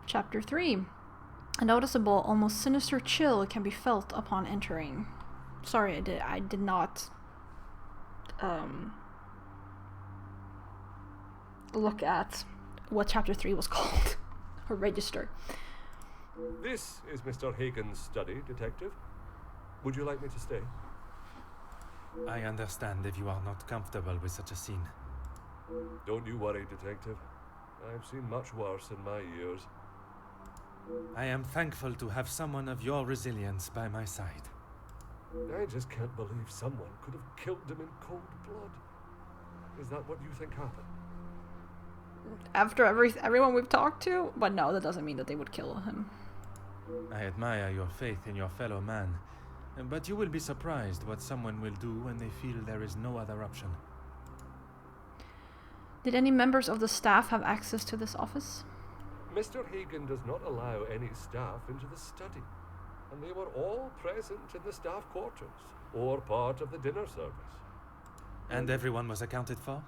Chapter 3. A noticeable, almost sinister chill can be felt upon entering. Sorry, I did not look at what Chapter 3 was called, or register. This is Mr. Hagen's study, Detective. Would you like me to stay? I understand if you are not comfortable with such a scene. Don't you worry, Detective. I've seen much worse in my years. I am thankful to have someone of your resilience by my side. I just can't believe someone could have killed him in cold blood. Is that what you think happened? After everyone we've talked to? But no, that doesn't mean that they would kill him. I admire your faith in your fellow man, but you will be surprised what someone will do when they feel there is no other option. Did any members of the staff have access to this office? Mr. Hagen does not allow any staff into the study, and they were all present in the staff quarters, or part of the dinner service. And everyone was accounted for?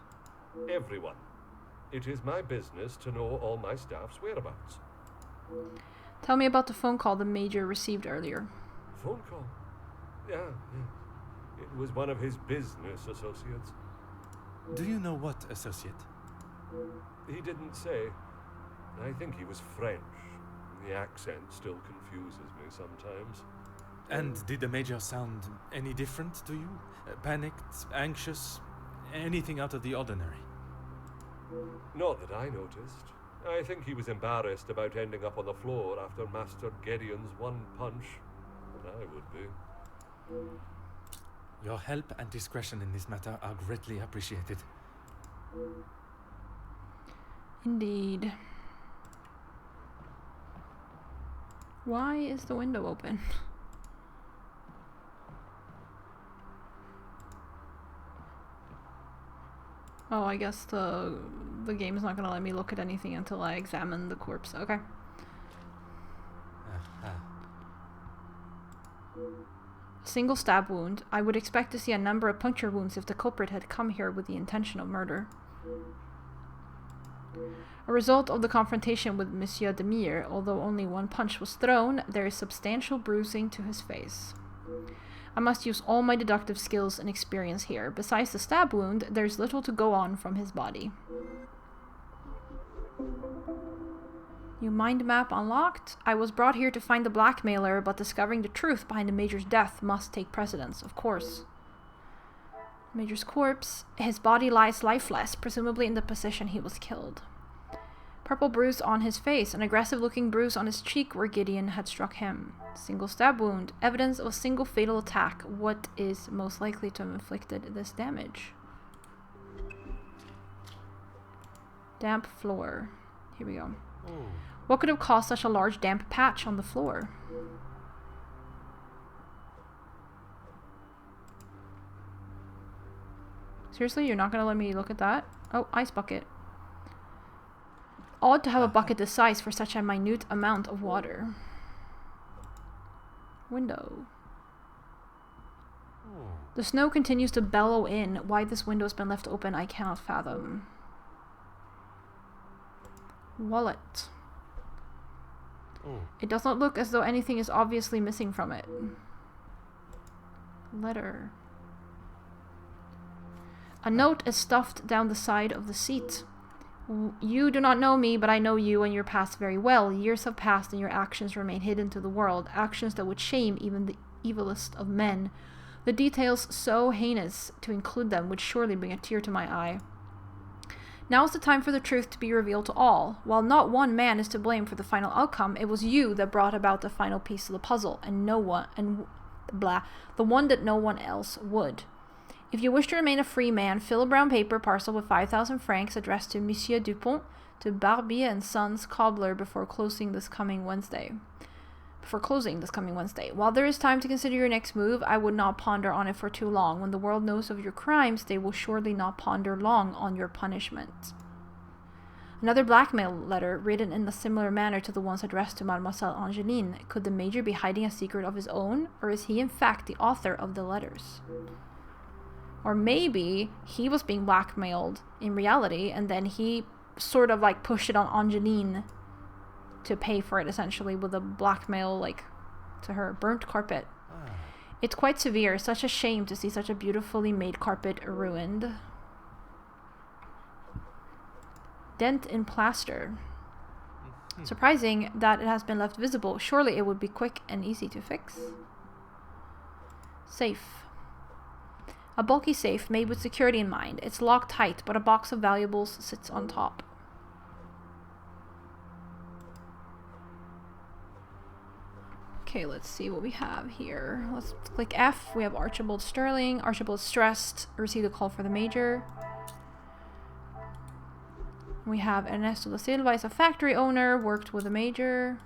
Everyone. It is my business to know all my staff's whereabouts. Tell me about the phone call the Major received earlier. Phone call? Yeah. It was one of his business associates. Do you know what associate? He didn't say. I think he was French. The accent still confuses me sometimes. And did the Major sound any different to you? Panicked, anxious, anything out of the ordinary? Not that I noticed. I think he was embarrassed about ending up on the floor after Master Gideon's one punch. I would be. Your help and discretion in this matter are greatly appreciated. Indeed. Why is the window open? Oh, I guess the game is not going to let me look at anything until I examine the corpse. Okay. Single stab wound. I would expect to see a number of puncture wounds if the culprit had come here with the intention of murder. A result of the confrontation with Monsieur Demire, although only one punch was thrown, there is substantial bruising to his face. I must use all my deductive skills and experience here. Besides the stab wound, there's little to go on from his body. New mind map unlocked. I was brought here to find the blackmailer, but discovering the truth behind the Major's death must take precedence, of course. Major's corpse. His body lies lifeless, presumably in the position he was killed. Purple bruise on his face, an aggressive-looking bruise on his cheek where Gideon had struck him. Single stab wound. Evidence of a single fatal attack. What is most likely to have inflicted this damage? Damp floor. Here we go. What could have caused such a large damp patch on the floor? Seriously, you're not gonna let me look at that? Oh, ice bucket. Odd to have a bucket this size for such a minute amount of water. Window. The snow continues to bellow in. Why this window has been left open, I cannot fathom. Wallet. It does not look as though anything is obviously missing from it. Letter. A note is stuffed down the side of the seat. You do not know me, but I know you and your past very well. Years have passed and your actions remain hidden to the world. Actions that would shame even the evilest of men. The details so heinous to include them would surely bring a tear to my eye. Now is the time for the truth to be revealed to all. While not one man is to blame for the final outcome, it was you that brought about the final piece of the puzzle, and the one that no one else would. If you wish to remain a free man, fill a brown paper parcel with 5,000 francs addressed to Monsieur Dupont, to Barbier and Sons, cobbler, before closing this coming Wednesday. While there is time to consider your next move, I would not ponder on it for too long. When the world knows of your crimes, they will surely not ponder long on your punishment. Another blackmail letter, written in a similar manner to the ones addressed to Mademoiselle Angeline. Could the Major be hiding a secret of his own, or is he in fact the author of the letters? Or maybe he was being blackmailed in reality, and then he sort of like pushed it on Angeline to pay for it, essentially, with a blackmail, like, to her. Burnt carpet. It's quite severe. Such a shame to see such a beautifully made carpet ruined. Dent in plaster. Surprising that it has been left visible. Surely it would be quick and easy to fix. Safe. A bulky safe made with security in mind. It's locked tight, but a box of valuables sits on top. Okay, let's see what we have here. Let's click F. We have Archibald Sterling. Archibald stressed. Received a call for the Major. We have Ernesto da Silva is a factory owner. Worked with the Major.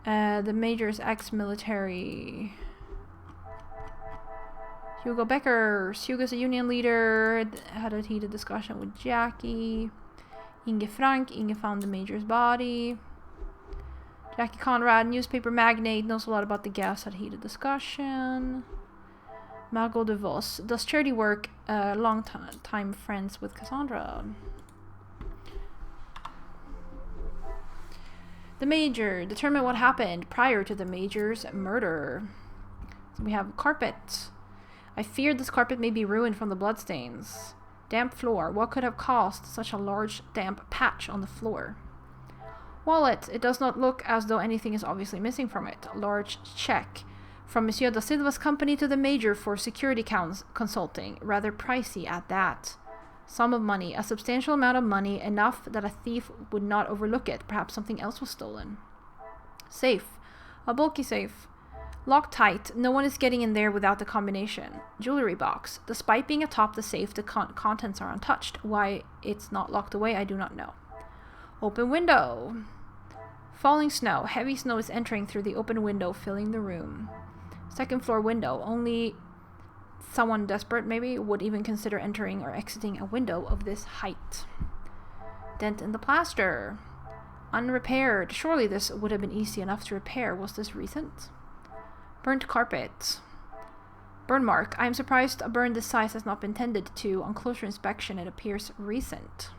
The Major is ex-military. Hugo Becker. Hugo's a union leader. Had a heated discussion with Jackie. Inge Frank. Inge found the Major's body. Jackie Conrad, newspaper magnate, knows a lot about the gas, had heated discussion. Margot DeVos does charity work, long time friends with Cassandra. The Major, determine what happened prior to the Major's murder. So we have carpet. I feared this carpet may be ruined from the bloodstains. Damp floor, what could have caused such a large damp patch on the floor? Wallet. It does not look as though anything is obviously missing from it. Large check. From Monsieur da Silva's company to the Major for security consulting. Rather pricey at that. Sum of money. A substantial amount of money. Enough that a thief would not overlook it. Perhaps something else was stolen. Safe. A bulky safe. Locked tight. No one is getting in there without the combination. Jewelry box. Despite being atop the safe, the contents are untouched. Why it's not locked away, I do not know. Open window. Falling snow. Heavy snow is entering through the open window, filling the room. Second floor window. Only someone desperate, maybe, would even consider entering or exiting a window of this height. Dent in the plaster. Unrepaired. Surely this would have been easy enough to repair. Was this recent? Burnt carpet. Burn mark. I am surprised a burn this size has not been tended to. On closer inspection, it appears recent.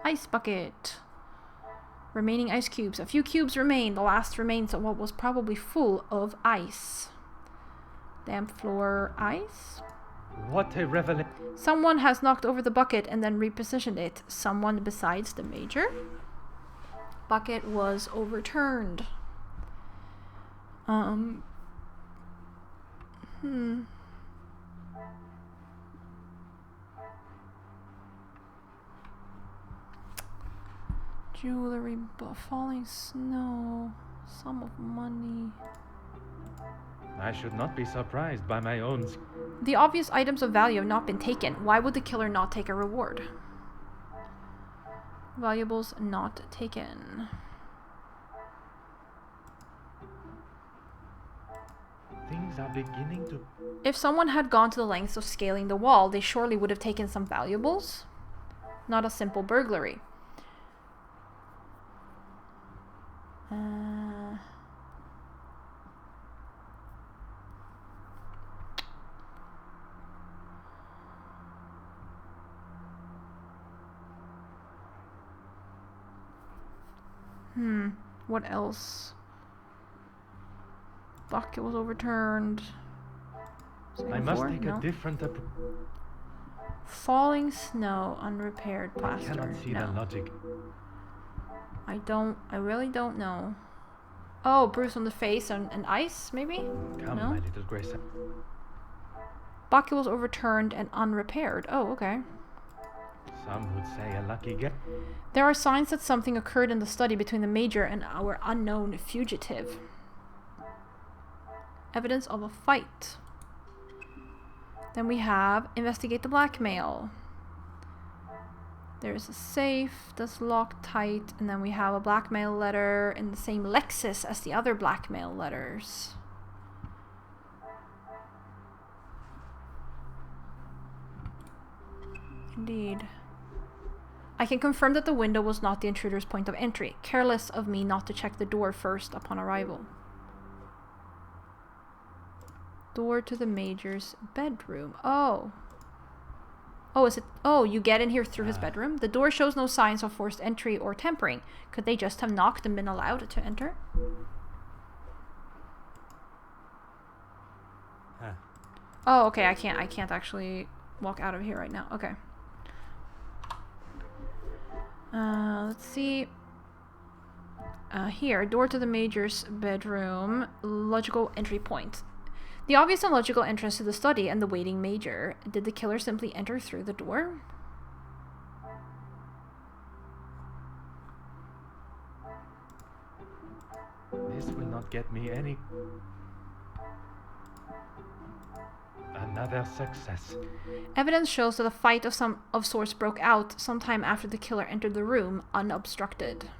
Ice bucket. Remaining ice cubes. A few cubes remain. The last remains of what was probably full of ice. Damp floor ice. What a revelation. Someone has knocked over the bucket and then repositioned it. Someone besides the Major. Bucket was overturned. Jewelry, falling snow, sum of money. I should not be surprised by my own. The obvious items of value have not been taken. Why would the killer not take a reward? Valuables not taken. Things are beginning to... If someone had gone to the lengths of scaling the wall, they surely would have taken some valuables. Not a simple burglary. What else? Bucket was overturned. I must take a different approach. Falling snow, unrepaired plaster. I cannot see the logic. I really don't know. Oh, bruise on the face and ice, maybe? Come, no? my little Grace. Bucket was overturned and unrepaired. Oh, okay. Some would say a lucky get. There are signs that something occurred in the study between the Major and our unknown fugitive. Evidence of a fight. Then we have investigate the blackmail. There's a safe that's locked tight, and then we have a blackmail letter in the same Lexus as the other blackmail letters. Indeed. I can confirm that the window was not the intruder's point of entry. Careless of me not to check the door first upon arrival. Door to the Major's bedroom. Oh, Oh, is it? Oh, you get in here through his bedroom? The door shows no signs of forced entry or tampering. Could they just have knocked and been allowed to enter? Huh. Oh, okay, I can't actually walk out of here right now. Okay. Let's see. Here, door to the Major's bedroom. Logical entry point. The obvious and logical entrance to the study and the waiting Major. Did the killer simply enter through the door? This will not get me any... Another success. Evidence shows that a fight of sorts broke out sometime after the killer entered the room, unobstructed.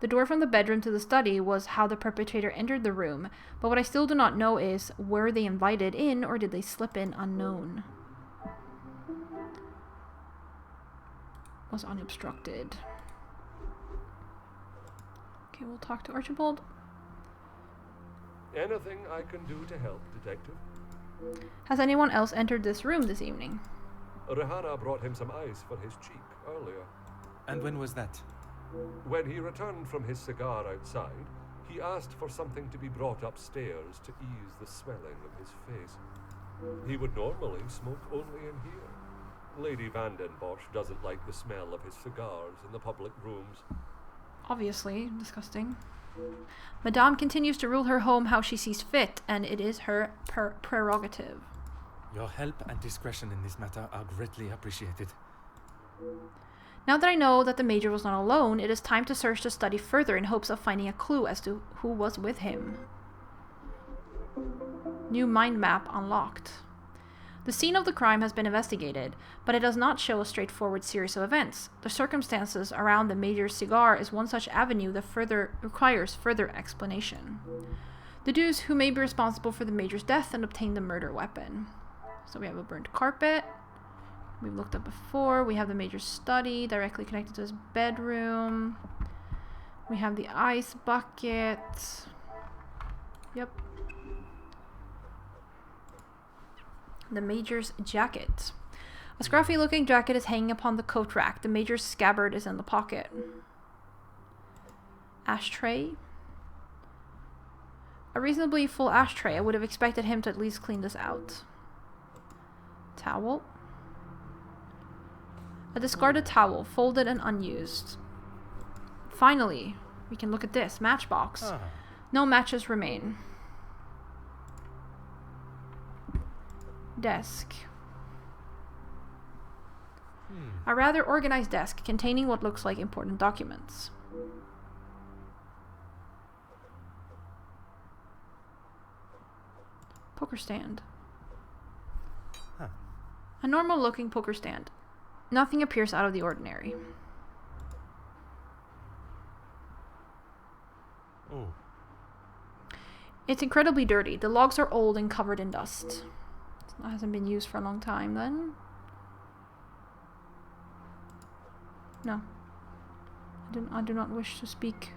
The door from the bedroom to the study was how the perpetrator entered the room, but what I still do not know is, were they invited in or did they slip in unknown? Was unobstructed. Okay, we'll talk to Archibald. Anything I can do to help, Detective? Has anyone else entered this room this evening? Rehana brought him some ice for his cheek earlier. And when was that? When he returned from his cigar outside, he asked for something to be brought upstairs to ease the swelling of his face. He would normally smoke only in here. Lady Vandenbosch doesn't like the smell of his cigars in the public rooms. Obviously, disgusting. Madame continues to rule her home how she sees fit, and it is her prerogative. Your help and discretion in this matter are greatly appreciated. Now that I know that the Major was not alone, it is time to search the study further in hopes of finding a clue as to who was with him. New mind map unlocked. The scene of the crime has been investigated, but it does not show a straightforward series of events. The circumstances around the Major's cigar is one such avenue that requires further explanation. Deduce who may be responsible for the Major's death and obtain the murder weapon. So we have a burnt carpet. We've looked up before. We have the Major's study directly connected to his bedroom. We have the ice bucket. Yep. The Major's jacket. A scruffy looking jacket is hanging upon the coat rack. The Major's scabbard is in the pocket. Ashtray. A reasonably full ashtray. I would have expected him to at least clean this out. Towel. A discarded towel, folded and unused. Finally, we can look at this. Matchbox. No matches remain. Desk. A rather organized desk containing what looks like important documents. Poker stand. A normal looking poker stand. Nothing appears out of the ordinary. Oh. It's incredibly dirty. The logs are old and covered in dust. It hasn't been used for a long time then. No. I do not wish to speak.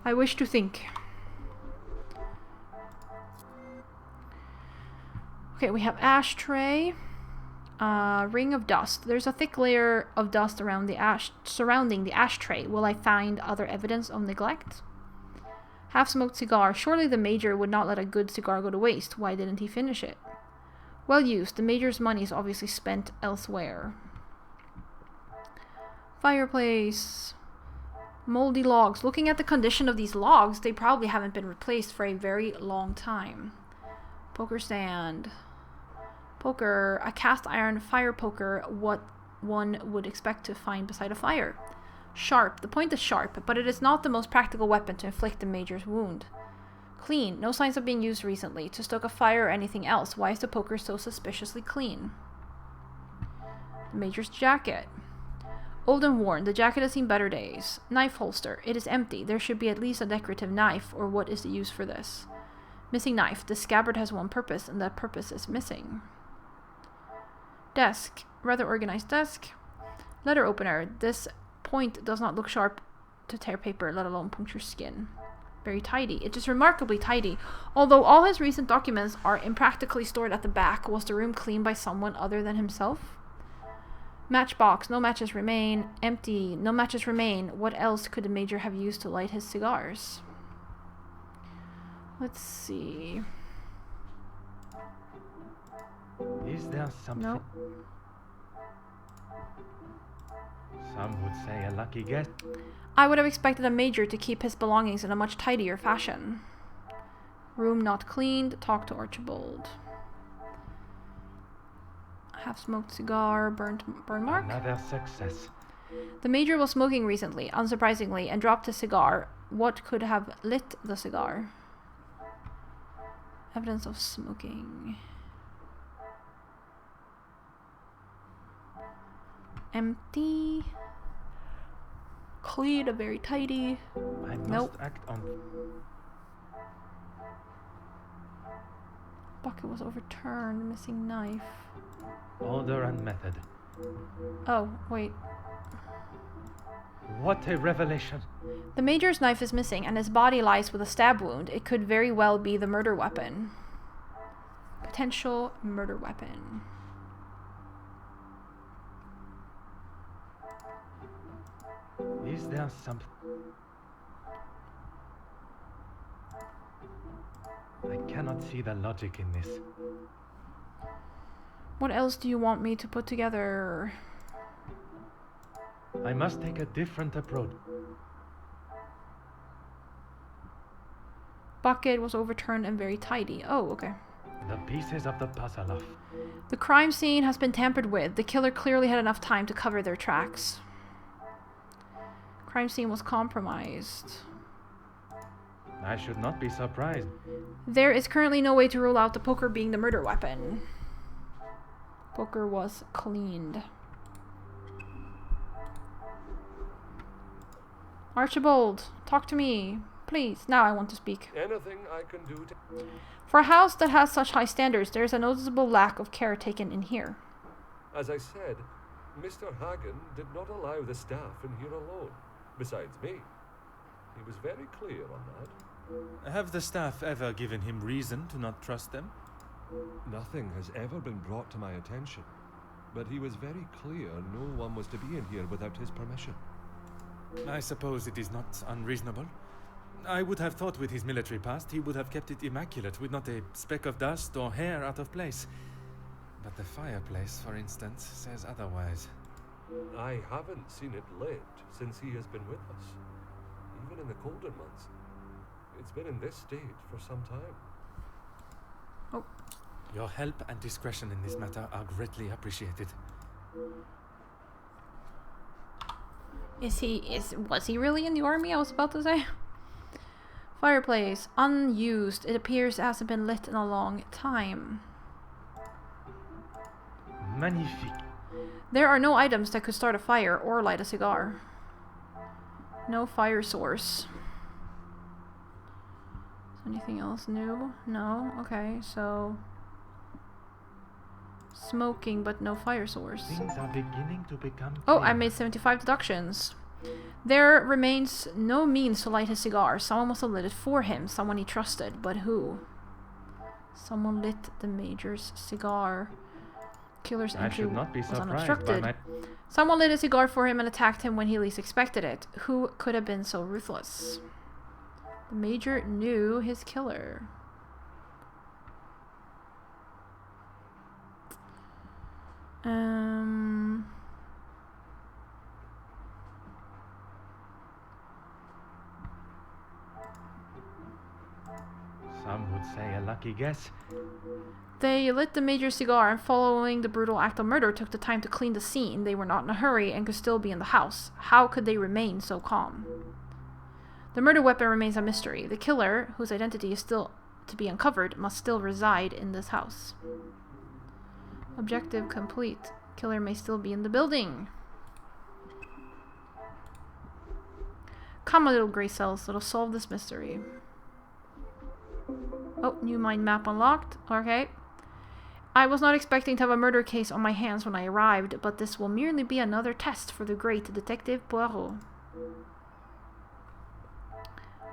I wish to think. Okay, we have ashtray. Ring of dust. There's a thick layer of dust around surrounding the ashtray. Will I find other evidence of neglect? Half-smoked cigar. Surely the Major would not let a good cigar go to waste. Why didn't he finish it? Well used. The Major's money is obviously spent elsewhere. Fireplace. Moldy logs. Looking at the condition of these logs, they probably haven't been replaced for a very long time. Poker stand. Poker. A cast iron fire poker. What one would expect to find beside a fire. Sharp. The point is sharp, but it is not the most practical weapon to inflict the Major's wound. Clean. No signs of being used recently. To stoke a fire or anything else. Why is the poker so suspiciously clean? The Major's jacket. Old and worn. The jacket has seen better days. Knife holster. It is empty. There should be at least a decorative knife, or what is the use for this? Missing knife. The scabbard has one purpose, and that purpose is missing. Desk. Rather organized desk. Letter opener. This point does not look sharp to tear paper, let alone puncture skin. Very tidy. It is remarkably tidy. Although all his recent documents are impractically stored at the back, was the room cleaned by someone other than himself? Matchbox. No matches remain. Empty. No matches remain. What else could the Major have used to light his cigars? Let's see. Is there something? Nope. Some would say a lucky guess. I would have expected a Major to keep his belongings in a much tidier fashion. Room not cleaned. Talk to Archibald. Half-smoked cigar. Burn mark. Another success. The Major was smoking recently, unsurprisingly, and dropped his cigar. What could have lit the cigar? Evidence of smoking. Empty. Clean, very tidy. I must Nope. act on. Bucket was overturned. Missing knife. Order and method. Oh, wait. What a revelation! The Major's knife is missing, and his body lies with a stab wound. It could very well be the murder weapon. Potential murder weapon. Is there something? I cannot see the logic in this. What else do you want me to put together? I must take a different approach. Bucket was overturned and very tidy. Oh, okay. The pieces of the puzzle off. The crime scene has been tampered with. The killer clearly had enough time to cover their tracks. Crime scene was compromised. I should not be surprised. There is currently no way to rule out the poker being the murder weapon. Poker was cleaned. Archibald, talk to me. Please, now I want to speak. Anything I can do to... For a house that has such high standards, there is a noticeable lack of care taken in here. As I said, Mr. Hagen did not allow the staff in here alone. Besides me. He was very clear on that. Have the staff ever given him reason to not trust them? Nothing has ever been brought to my attention. But he was very clear no one was to be in here without his permission. I suppose it is not unreasonable. I would have thought with his military past he would have kept it immaculate, with not a speck of dust or hair out of place. But the fireplace, for instance, says otherwise. I haven't seen it lit since he has been with us. Even in the colder months. It's been in this state for some time. Oh. Your help and discretion in this matter are greatly appreciated. Was he really in the army? I was about to say. Fireplace. Unused. It appears it hasn't been lit in a long time. Magnifique. There are no items that could start a fire or light a cigar. No fire source. Anything else new? No? Okay, so... Smoking, but no fire source. Things are beginning to become Oh, clear. I made 75 deductions. There remains no means to light his cigar. Someone must have lit it for him. Someone he trusted. But who? Someone lit the Major's cigar. Killer's I entry should not be was surprised by unobstructed. my... Someone lit a cigar for him and attacked him when he least expected it. Who could have been so ruthless? The Major knew his killer. Some would say a lucky guess. They lit the Major's cigar, and following the brutal act of murder took the time to clean the scene. They were not in a hurry and could still be in the house. How could they remain so calm? The murder weapon remains a mystery. The killer, whose identity is still to be uncovered, must still reside in this house. Objective complete. Killer may still be in the building. Come, my little gray cells. It'll solve this mystery. Oh, new mind map unlocked. Okay. I was not expecting to have a murder case on my hands when I arrived, but this will merely be another test for the great Detective Poirot.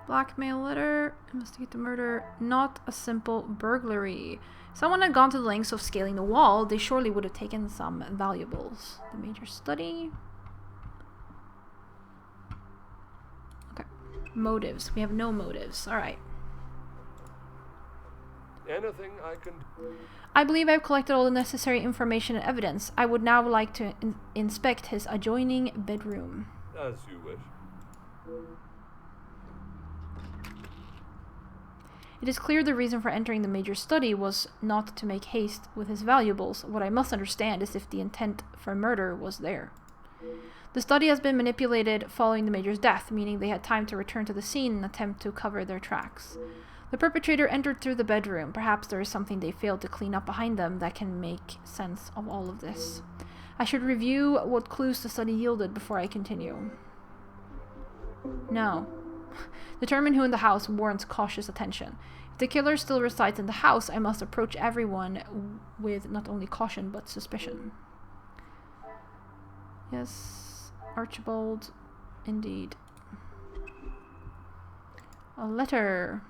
Blackmail letter. Investigate the murder. Not a simple burglary. If someone had gone to the lengths of scaling the wall, they surely would have taken some valuables. The major study. Okay. Motives. We have no motives. Alright. Anything I can... I believe I've collected all the necessary information and evidence. I would now like to inspect his adjoining bedroom. As you wish. It is clear the reason for entering the major's study was not to make haste with his valuables. What I must understand is if the intent for murder was there. The study has been manipulated following the major's death, meaning they had time to return to the scene and attempt to cover their tracks. The perpetrator entered through the bedroom. Perhaps there is something they failed to clean up behind them that can make sense of all of this. I should review what clues the study yielded before I continue. No. Determine who in the house warrants cautious attention. If the killer still resides in the house, I must approach everyone with not only caution but suspicion. Yes, Archibald, indeed. A letter.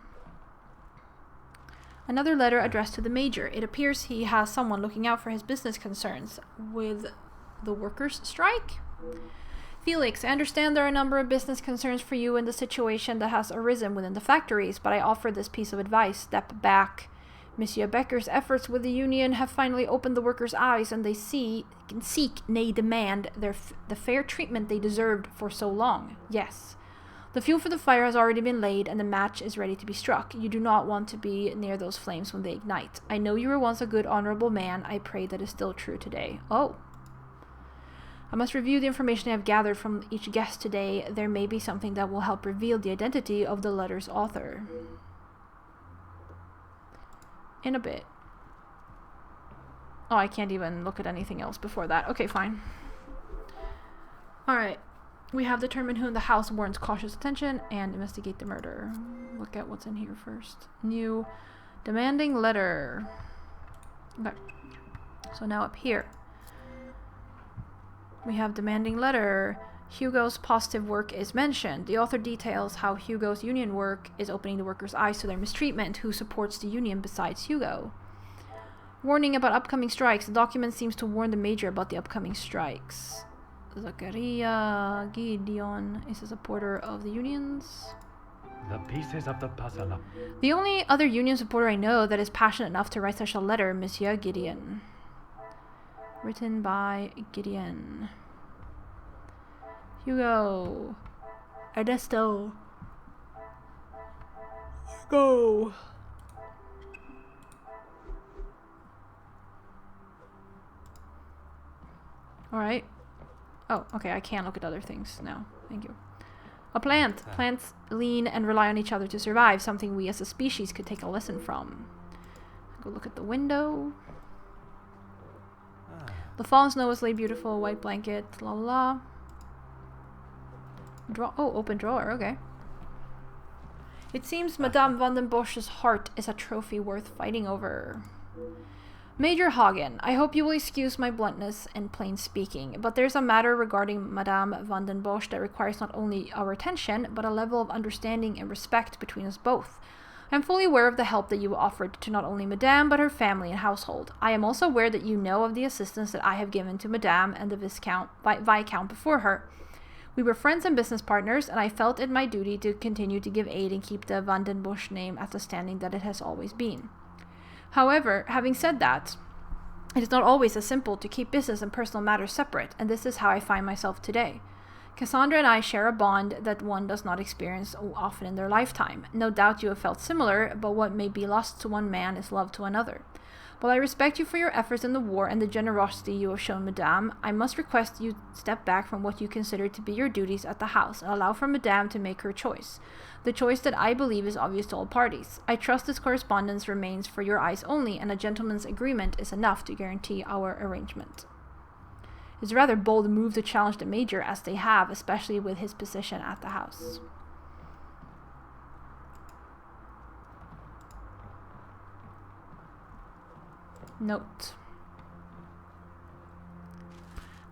Another letter addressed to the major. It appears he has someone looking out for his business concerns with the workers' strike. Felix, I understand there are a number of business concerns for you in the situation that has arisen within the factories, but I offer this piece of advice. Step back. Monsieur Becker's efforts with the union have finally opened the workers' eyes, and they can seek, nay demand, the fair treatment they deserved for so long. Yes. The fuel for the fire has already been laid, and the match is ready to be struck. You do not want to be near those flames when they ignite. I know you were once a good, honorable man. I pray that is still true today. Oh. I must review the information I have gathered from each guest today. There may be something that will help reveal the identity of the letter's author. In a bit. Oh, I can't even look at anything else before that. Okay, fine. Alright. We have determined who in the house warrants cautious attention and investigate the murder. Look at what's in here first. New demanding letter. Okay. So now up here. We have demanding letter. Hugo's positive work is mentioned. The author details how Hugo's union work is opening the workers' eyes to their mistreatment. Who supports the union besides Hugo? Warning about upcoming strikes. The document seems to warn the major about the upcoming strikes. Zachariah Gideon is a supporter of the unions. The pieces of the puzzle. The only other union supporter I know that is passionate enough to write such a letter, Monsieur Gideon. Written by Gideon. Hugo. Ernesto. Go. Alright. Oh, okay, I can't look at other things now. Thank you. A plant. Plants lean and rely on each other to survive, something we as a species could take a lesson from. Go look at the window. The fallen snow was laid beautiful, white blanket, la la la. Open drawer, okay. It seems Madame van den Bosch's heart is a trophy worth fighting over. Major Hagen, I hope you will excuse my bluntness and plain speaking, but there's a matter regarding Madame van den Bosch that requires not only our attention, but a level of understanding and respect between us both. I am fully aware of the help that you offered to not only Madame, but her family and household. I am also aware that you know of the assistance that I have given to Madame and the Viscount before her. We were friends and business partners, and I felt it my duty to continue to give aid and keep the Van den Bosch name at the standing that it has always been. However, having said that, it is not always as simple to keep business and personal matters separate, and this is how I find myself today. Cassandra and I share a bond that one does not experience often in their lifetime. No doubt you have felt similar, but what may be lost to one man is love to another. While I respect you for your efforts in the war and the generosity you have shown Madame, I must request you step back from what you consider to be your duties at the house and allow for Madame to make her choice. The choice that I believe is obvious to all parties. I trust this correspondence remains for your eyes only, and a gentleman's agreement is enough to guarantee our arrangement. It's a rather bold move to challenge the Major, as they have, especially with his position at the house. Note.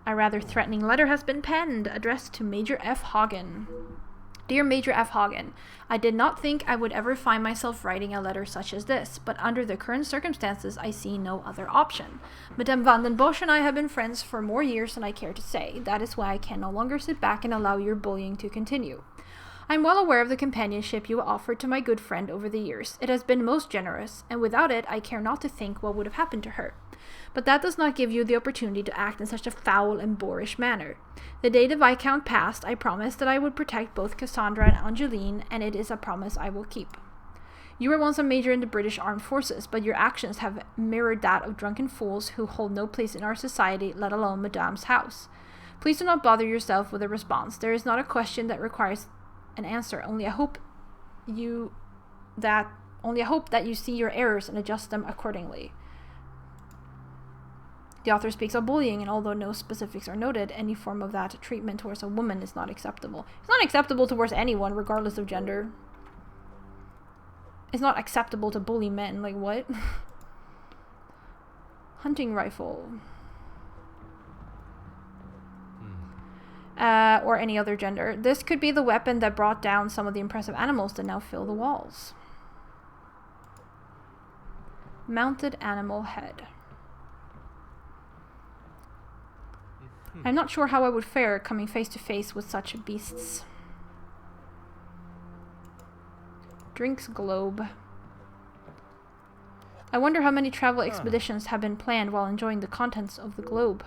A rather threatening letter has been penned, addressed to Major F. Hagen. Dear Major F. Hagen, I did not think I would ever find myself writing a letter such as this, but under the current circumstances, I see no other option. Madame van den Bosch and I have been friends for more years than I care to say. That is why I can no longer sit back and allow your bullying to continue. I am well aware of the companionship you offered to my good friend over the years. It has been most generous, and without it, I care not to think what would have happened to her. But that does not give you the opportunity to act in such a foul and boorish manner. The day the Viscount passed, I promised that I would protect both Cassandra and Angeline, and it is a promise I will keep. You were once a major in the British Armed Forces, but your actions have mirrored that of drunken fools who hold no place in our society, let alone Madame's house. Please do not bother yourself with a response. There is not a question that requires an answer. Only I hope that you see your errors and adjust them accordingly. The author speaks of bullying, and although no specifics are noted, any form of that treatment towards a woman is not acceptable. It's not acceptable towards anyone, regardless of gender. It's not acceptable to bully men. Like, what? Hunting rifle. Or any other gender. This could be the weapon that brought down some of the impressive animals that now fill the walls. Mounted animal head. I'm not sure how I would fare coming face to face with such beasts. Drinks globe. I wonder how many travel expeditions have been planned while enjoying the contents of the globe.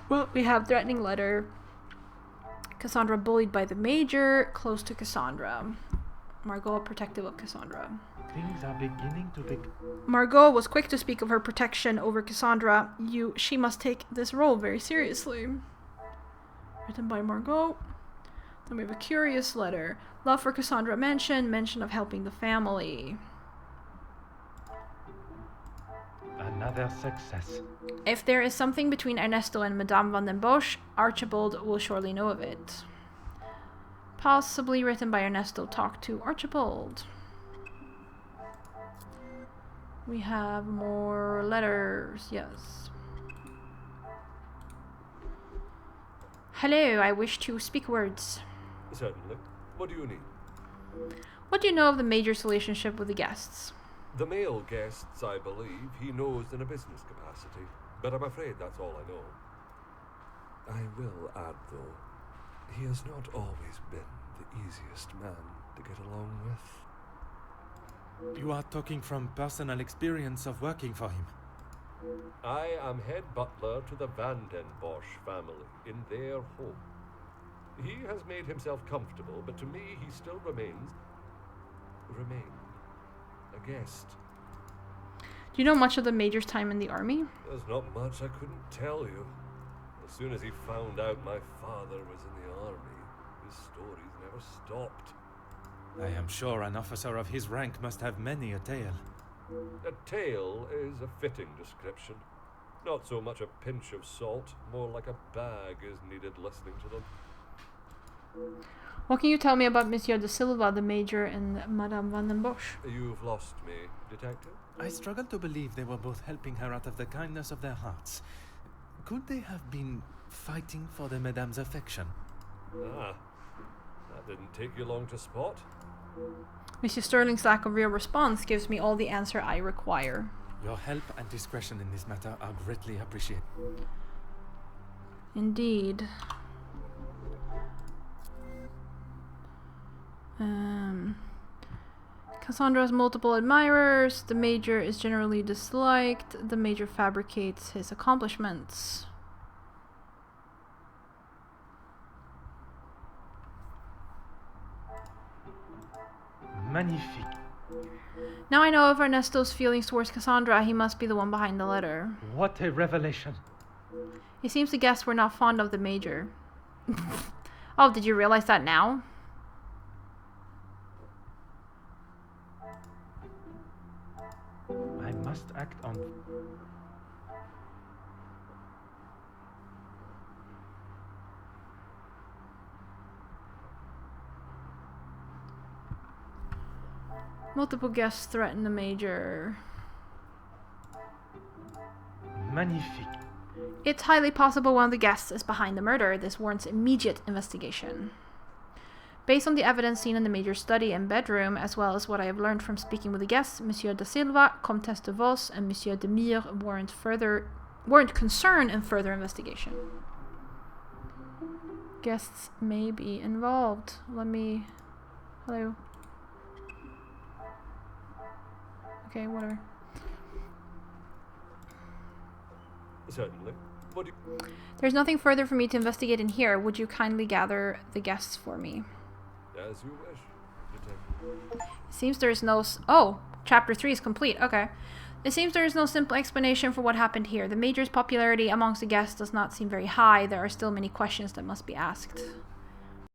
Well, we have threatening letter. Cassandra bullied by the Major, close to Cassandra. Margot protective of Cassandra. Things are beginning to be... Margot was quick to speak of her protection over Cassandra. She must take this role very seriously. Written by Margot. Then we have a curious letter. Love for Cassandra mention of helping the family. Another success. If there is something between Ernesto and Madame van den Bosch, Archibald will surely know of it. Possibly written by Ernesto. Talk to Archibald. We have more letters. Yes. Hello, I wish to speak words. Certainly. What do you need? What do you know of the Major's relationship with the guests? The male guests, I believe, he knows in a business capacity, but I'm afraid that's all I know. I will add, though, he has not always been the easiest man to get along with. You are talking from personal experience of working for him. I am head butler to the Van den Bosch family in their home. He has made himself comfortable, but to me he still remained a guest. Do you know much of the Major's time in the army? There's not much I couldn't tell you. As soon as he found out my father was in the army, his stories never stopped. I am sure an officer of his rank must have many a tale. A tale is a fitting description. Not so much a pinch of salt, more like a bag is needed listening to them. What can you tell me about Monsieur de Silva, the Major, and Madame van den Bosch? You've lost me, detective. I struggle to believe they were both helping her out of the kindness of their hearts. Could they have been fighting for the Madame's affection? Ah, that didn't take you long to spot. Monsieur Sterling's lack of real response gives me all the answer I require. Your help and discretion in this matter are greatly appreciated. Indeed. Cassandra has multiple admirers. The Major is generally disliked. The Major fabricates his accomplishments. Magnifique. Now I know of Ernesto's feelings towards Cassandra. He must be the one behind the letter. What a revelation. He seems to guess we're not fond of the Major. Oh, did you realize that now? I must act on... Multiple guests threaten the Major. Magnifique. It's highly possible one of the guests is behind the murder. This warrants immediate investigation. Based on the evidence seen in the major study and bedroom, as well as what I have learned from speaking with the guests, Monsieur da Silva, Comtesse de Vos, and Monsieur de Mire warrant concern and further investigation. Guests may be involved. Hello. Okay, whatever. Certainly. What do you... There's nothing further for me to investigate in here. Would you kindly gather the guests for me? As you wish, Detective. It seems there is no... Oh! Chapter 3 is complete. Okay. It seems there is no simple explanation for what happened here. The Major's popularity amongst the guests does not seem very high. There are still many questions that must be asked.